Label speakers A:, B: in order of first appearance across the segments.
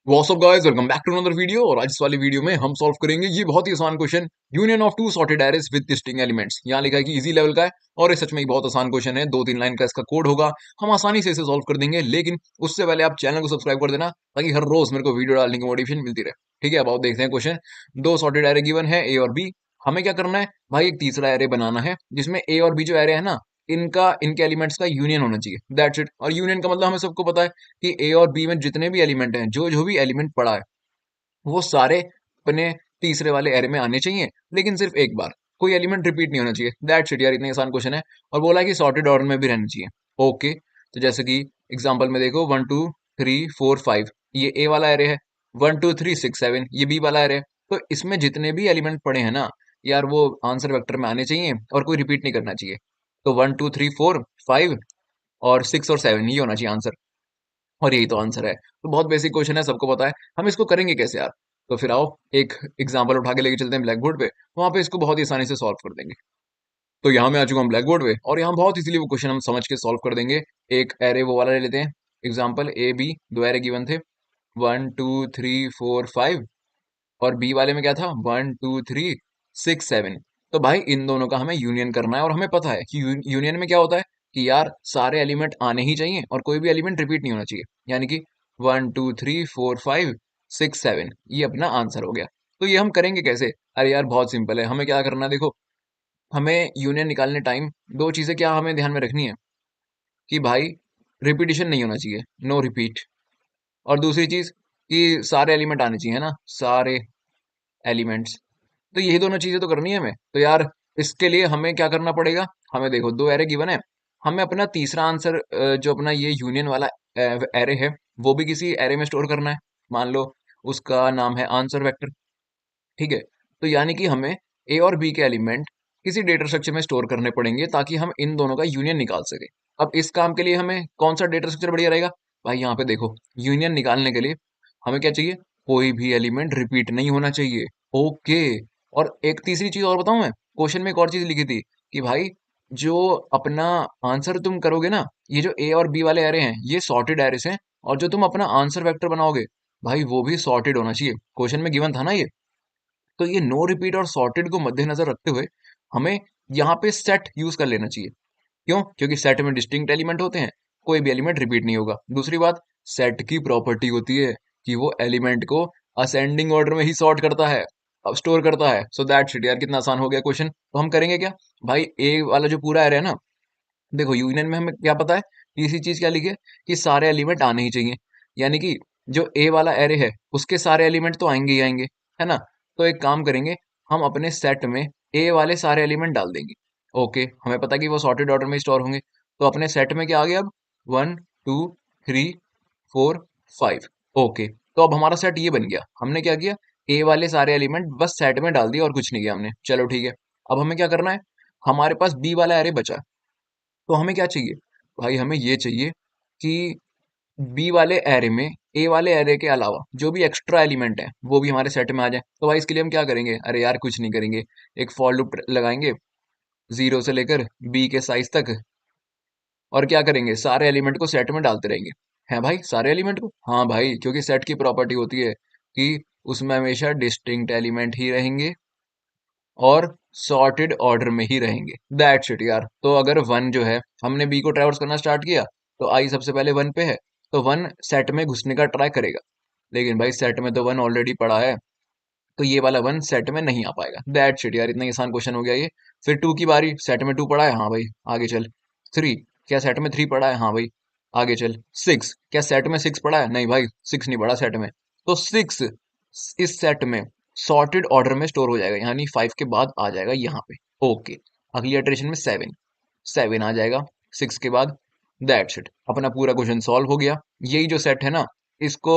A: What's up guys, welcome back to another video. और आज इस वाली वीडियो में हम सॉल्व करेंगे ये बहुत ही आसान question, union of two sorted arrays with distinct elements. यहाँ लिखा है कि इजी लेवल का है और ये सच में ही बहुत आसान क्वेश्चन है। 2-3 लाइन का इसका कोड होगा, हम आसानी से इसे सॉल्व कर देंगे। लेकिन उससे पहले आप चैनल को सब्सक्राइब कर देना ताकि हर रोज मेरे को वीडियो डालने की मोटिवेशन मिलती रहे। ठीक है, अब आप देखते हैं क्वेश्चन। दो सॉर्टेड एरे गिवन है, ए और बी। हमें क्या करना है भाई, एक तीसरा एरे बनाना है जिसमें ए और बी जो एरे है ना, इनका इनके एलिमेंट्स का यूनियन होना चाहिए। That's it. और यूनियन का मतलब हमें सबको पता है कि ए और बी में जितने भी एलिमेंट हैं, जो जो भी एलिमेंट पड़ा है, वो सारे अपने तीसरे वाले एरे में आने चाहिए, लेकिन सिर्फ एक बार। कोई एलिमेंट रिपीट नहीं होना चाहिए। दैट्स इट यार, इतना आसान क्वेश्चन है। और बोला है कि सॉर्टेड ऑर्डर में भी रहना चाहिए। ओके, तो जैसे कि एग्जांपल में देखो, 1 2 3 4 5 ये ए वाला एरे है। 1 2 3 6 7 ये बी वाला एरे है। तो इसमें जितने भी एलिमेंट पड़े हैं ना यार, वो आंसर वेक्टर में आने चाहिए और कोई रिपीट नहीं करना चाहिए। तो 1 2 3 4 5 और 6 और 7 ये होना चाहिए आंसर। और यही तो आंसर है। तो बहुत बेसिक क्वेश्चन है, सबको पता है। हम इसको करेंगे कैसे यार? तो फिर आओ एक एग्जांपल उठा के लेके चलते हैं ब्लैक बोर्ड पे, वहां पे इसको बहुत ही आसानी से सॉल्व कर देंगे। तो यहाँ मैं आ चुका हूँ ब्लैक बोर्ड पे, और यहाँ बहुत इजीली वो क्वेश्चन हम समझ के सॉल्व कर देंगे। एक एरे वो वाला ले लेते हैं, एग्जाम्पल ए बी, दो एरे गिवन थे, 1 2 3 4 5। और बी वाले में क्या था, 1 2 3 6 7। तो भाई इन दोनों का हमें यूनियन करना है, और हमें पता है कि यूनियन में क्या होता है कि यार सारे एलिमेंट आने ही चाहिए और कोई भी एलिमेंट रिपीट नहीं होना चाहिए। यानी कि 1 2 3 4 5 6 7 ये अपना आंसर हो गया। तो ये हम करेंगे कैसे? अरे यार बहुत सिंपल है। हमें क्या करना है देखो, हमें यूनियन निकालने टाइम दो चीजें क्या हमें ध्यान में रखनी है कि भाई रिपीटिशन नहीं होना चाहिए, नो रिपीट। और दूसरी चीज कि सारे एलिमेंट आने चाहिए, है ना, सारे एलिमेंट्स। तो यही दोनों चीजें तो करनी है हमें। तो यार इसके लिए हमें क्या करना पड़ेगा, हमें देखो दो एरे गिवन है, हमें अपना तीसरा आंसर जो अपना ये यूनियन वाला एरे है, वो भी किसी एरे में स्टोर करना है। मान लो उसका नाम है आंसर वेक्टर। ठीक है, तो यानी कि हमें ए और बी के एलिमेंट किसी डेटा स्ट्रक्चर में स्टोर करने पड़ेंगे ताकि हम इन दोनों का यूनियन निकाल सके। अब इस काम के लिए हमें कौन सा डेटा स्ट्रक्चर बढ़िया रहेगा? भाई यहाँ पे देखो, यूनियन निकालने के लिए हमें क्या चाहिए, कोई भी एलिमेंट रिपीट नहीं होना चाहिए। ओके। और एक तीसरी चीज और बताऊं मैं, क्वेश्चन में एक और चीज लिखी थी कि भाई जो अपना आंसर तुम करोगे ना, ये जो ए और बी वाले एरे हैं ये सॉर्टेड एरेस हैं, और जो तुम अपना आंसर वेक्टर बनाओगे भाई वो भी सॉर्टेड होना चाहिए। क्वेश्चन में गिवन था ना ये। तो ये नो रिपीट और सॉर्टेड को मद्देनजर रखते हुए हमें यहाँ पे सेट यूज कर लेना चाहिए। क्यों? क्योंकि सेट में डिस्टिंक्ट एलिमेंट होते हैं, कोई भी एलिमेंट रिपीट नहीं होगा। दूसरी बात, सेट की प्रॉपर्टी होती है कि वो एलिमेंट को असेंडिंग ऑर्डर में ही सॉर्ट करता है, अब स्टोर करता है। सो दैट शिट यार, कितना आसान हो गया क्वेश्चन। तो हम करेंगे क्या भाई, ए वाला जो पूरा एरे है ना, देखो यूनियन में हमें क्या पता है, तीसरी चीज क्या लिखी है कि सारे एलिमेंट आने ही चाहिए। यानी कि जो ए वाला एरे है उसके सारे एलिमेंट तो आएंगे ही आएंगे, है ना। तो एक काम करेंगे, हम अपने सेट में ए वाले सारे एलिमेंट डाल देंगे। ओके, हमें पता है कि वो सॉर्टेड ऑर्डर में स्टोर होंगे। तो अपने सेट में क्या आ गया अब, 1 2 3 4 5। ओके, तो अब हमारा सेट ये बन गया। हमने क्या किया, ए वाले सारे एलिमेंट बस सेट में डाल दिए और कुछ नहीं किया हमने। चलो ठीक है, अब हमें क्या करना है, हमारे पास बी वाला एरे बचा। तो हमें क्या चाहिए भाई, हमें ये चाहिए कि बी वाले एरे में ए वाले एरे के अलावा जो भी एक्स्ट्रा एलिमेंट है वो भी हमारे सेट में आ जाए। तो भाई इसके लिए हम क्या करेंगे, अरे यार कुछ नहीं करेंगे, एक फॉर लूप लगाएंगे 0 से लेकर बी के साइज तक। और क्या करेंगे, सारे एलिमेंट को सेट में डालते रहेंगे। हैं भाई, सारे एलिमेंट को, हाँ भाई, क्योंकि सेट की प्रॉपर्टी होती है कि उसमें हमेशा डिस्टिंक्ट एलिमेंट ही रहेंगे और सॉर्टेड ऑर्डर में ही रहेंगे। दैट्स इट यार। तो अगर वन जो है, हमने बी को ट्रैवर्स करना स्टार्ट किया, तो आई सबसे पहले वन पे है, तो वन सेट में घुसने का ट्राई करेगा। लेकिन भाई सेट में तो वन ऑलरेडी पड़ा है, तो ये वाला वन सेट में नहीं आ पाएगा। दैट्स इट यार, इतना ही आसान क्वेश्चन हो गया ये। फिर टू की बारी, सेट में टू पड़ा है, हाँ भाई आगे चल। थ्री, क्या सेट में थ्री पड़ा है? हाँ भाई आगे चल। सिक्स, क्या सेट में सिक्स पड़ा है? नहीं भाई, सिक्स नहीं पड़ा सेट में। तो सिक्स इस सेट में सॉर्टेड ऑर्डर में स्टोर हो जाएगा, यानी 5 के बाद आ जाएगा यहाँ पे। ओके, अगली इटरेशन में सेवन, सेवन आ जाएगा 6 के बाद। दैट्स इट, अपना पूरा क्वेश्चन सॉल्व हो गया। यही जो सेट है ना, इसको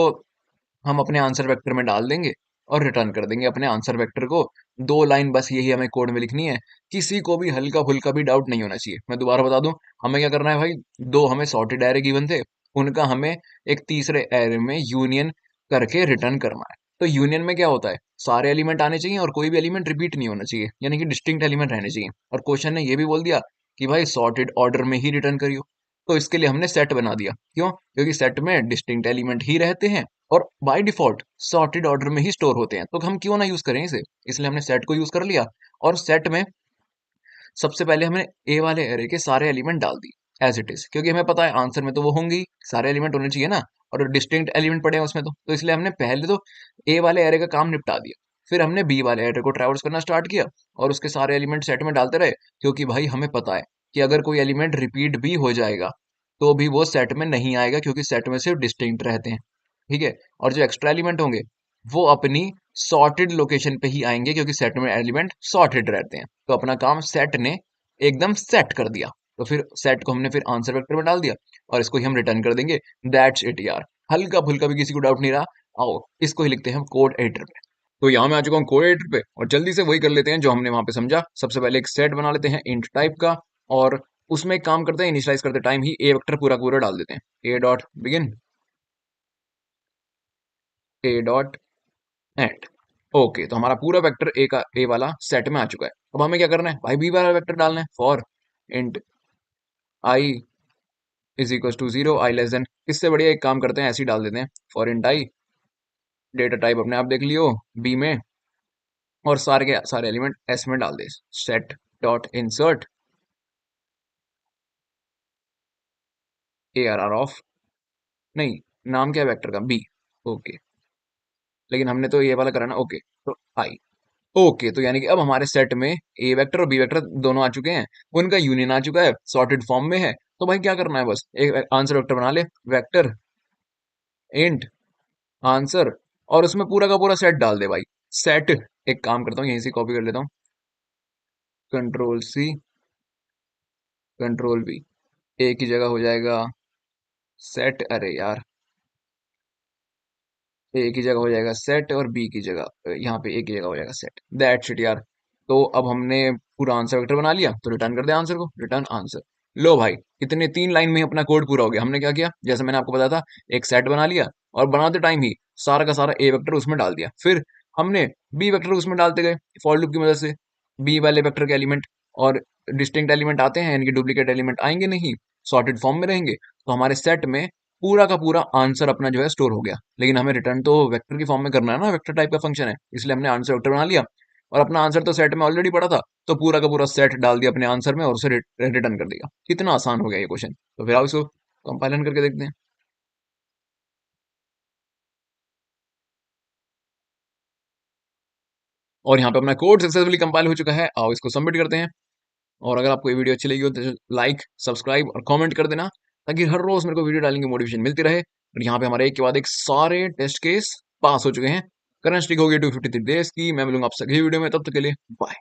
A: हम अपने आंसर वेक्टर में डाल देंगे और रिटर्न कर देंगे अपने आंसर वेक्टर को। 2 लाइन बस यही हमें कोड में लिखनी है, किसी को भी हल्का फुल्का भी डाउट नहीं होना चाहिए। मैं दोबारा बता दूं, हमें क्या करना है भाई, दो हमें सॉर्टेड एरे गिवन थे, उनका हमें एक तीसरे एरे में यूनियन करके रिटर्न करना है। तो यूनियन में क्या होता है, सारे एलिमेंट आने चाहिए और कोई भी एलिमेंट रिपीट नहीं होना चाहिए, यानी कि डिस्टिंक्ट एलिमेंट रहने चाहिए। और क्वेश्चन ने ये भी बोल दिया कि भाई सॉर्टेड ऑर्डर में ही रिटर्न करियो। तो इसके लिए हमने सेट बना दिया। क्यों? क्योंकि सेट में डिस्टिंक्ट एलिमेंट ही रहते हैं और बाय डिफॉल्ट सॉर्टेड ऑर्डर में ही स्टोर होते हैं, तो हम क्यों ना यूज करें इसे, इसलिए हमने सेट को यूज कर लिया। और सेट में सबसे पहले हमने ए वाले एरे के सारे एलिमेंट डाल दिए एज इट इज, क्योंकि हमें पता है आंसर में तो वो होंगे ही, सारे एलिमेंट होने चाहिए ना, और डिस्टिंक्ट एलिमेंट पड़े हैं उसमें तो इसलिए हमने पहले तो ए वाले एरे का काम निपटा दिया। फिर हमने बी वाले एरे को ट्रैवर्स करना स्टार्ट किया और उसके सारे एलिमेंट सेट में डालते रहे, क्योंकि भाई हमें पता है कि अगर कोई एलिमेंट रिपीट भी हो जाएगा तो भी वो सेट में नहीं आएगा, क्योंकि सेट में सिर्फ डिस्टिंक्ट रहते हैं। ठीक है, और जो एक्स्ट्रा एलिमेंट होंगे वो अपनी सॉर्टेड लोकेशन पे ही आएंगे, क्योंकि सेट में एलिमेंट सॉर्टेड रहते हैं। तो अपना काम सेट ने एकदम सेट कर दिया। तो फिर सेट को हमने फिर आंसर वेक्टर में डाल दिया और इसको ही हम रिटर्न कर देंगे। दैट्स इट यार, हल्का फुल्का भी किसी को डाउट नहीं रहा। आओ इसको ही लिखते हैं हम कोड एडिटर पे। तो यहाँ मैं आ चुका हूँ कोड एडिटर पे और जल्दी से वही कर लेते हैं जो हमने वहां पे समझा। सबसे पहले एक सेट बना लेते हैं इंट टाइप का, और उसमें एक काम करते हैं, इनिशियलाइज करते टाइम ही ए वेक्टर पूरा पूरा डाल देते हैं। ए dot begin, A dot and. Okay, तो हमारा पूरा वेक्टर ए का ए वाला सेट में आ चुका है। अब हमें क्या करना है भाई, बी वाला वेक्टर डालना है। For int i is equal to 0, i less than, इससे बढ़िया एक काम करते हैं, ऐसे ही डाल देते हैं for int I, data type अपने आप देख लियो बी में, और सारे के सारे एलिमेंट एस में डाल दे। Set dot insert A R R of, नहीं नाम क्या है वेक्टर का, बी। ओके, लेकिन हमने तो ये वाला करा ना। ओके, तो आई। ओके, तो यानी कि अब हमारे सेट में ए वेक्टर और बी वेक्टर दोनों आ चुके हैं, उनका यूनियन आ चुका है, सॉर्टेड फॉर्म में है। तो भाई क्या करना है, बस एक आंसर वेक्टर बना ले, वेक्टर इंट आंसर, और उसमें पूरा का पूरा सेट डाल दे भाई। सेट, एक काम करता हूँ यहीं से कॉपी कर लेता हूँ, कंट्रोल सी कंट्रोल वी, ए की जगह हो जाएगा सेट, अरे यार ए की जगह हो जाएगा सेट और बी की जगह, यहाँ पे ए की जगह हो जाएगा सेट। दैट्स इट यार। तो अब हमने पूरा आंसर वेक्टर बना लिया, तो रिटर्न कर दे आंसर को, रिटर्न आंसर। लो भाई, इतने 3 लाइन में ही अपना कोड पूरा हो गया। हमने क्या किया, जैसे मैंने आपको बताया था, एक सेट बना लिया और बनाते टाइम ही सारा का सारा ए वेक्टर उसमें डाल दिया। फिर हमने बी वेक्टर उसमें डालते गए फॉर लूप की मदद से, बी वाले वेक्टर के एलिमेंट और डिस्टिंक्ट एलिमेंट आते हैं, इनके डुप्लीकेट एलिमेंट आएंगे नहीं, सॉर्टेड फॉर्म में रहेंगे। तो हमारे सेट में पूरा का पूरा आंसर अपना जो है स्टोर हो गया। लेकिन हमें रिटर्न तो वेक्टर की फॉर्म में करना है ना, वेक्टर टाइप का फंक्शन है, इसलिए हमने आंसर वेक्टर बना लिया और अपना आंसर तो सेट में ऑलरेडी पड़ा था, तो पूरा का पूरा सेट डाल दिया अपने आंसर में और उसे रिटर्न कर दिया। कितना आसान हो गया ये क्वेश्चन। तो फिर आओ इसको कंपाइलन करके देखते हैं। और यहाँ पे अपना कोड सक्सेसफुली कंपाइल हो चुका है। आओ इसको सबमिट करते हैं। और अगर आपको ये वीडियो अच्छी लगी हो तो लाइक सब्सक्राइब और कमेंट कर देना, ताकि हर रोज मेरे को वीडियो डालने की मोटिवेशन मिलती रहे। और यहाँ पे हमारे एक के बाद एक सारे टेस्ट केस पास हो चुके हैं। करंट स्ट्रिक हो गई 253 डेज की। मैं मिलूंगा आप सभी वीडियो में, तब तक के लिए बाय।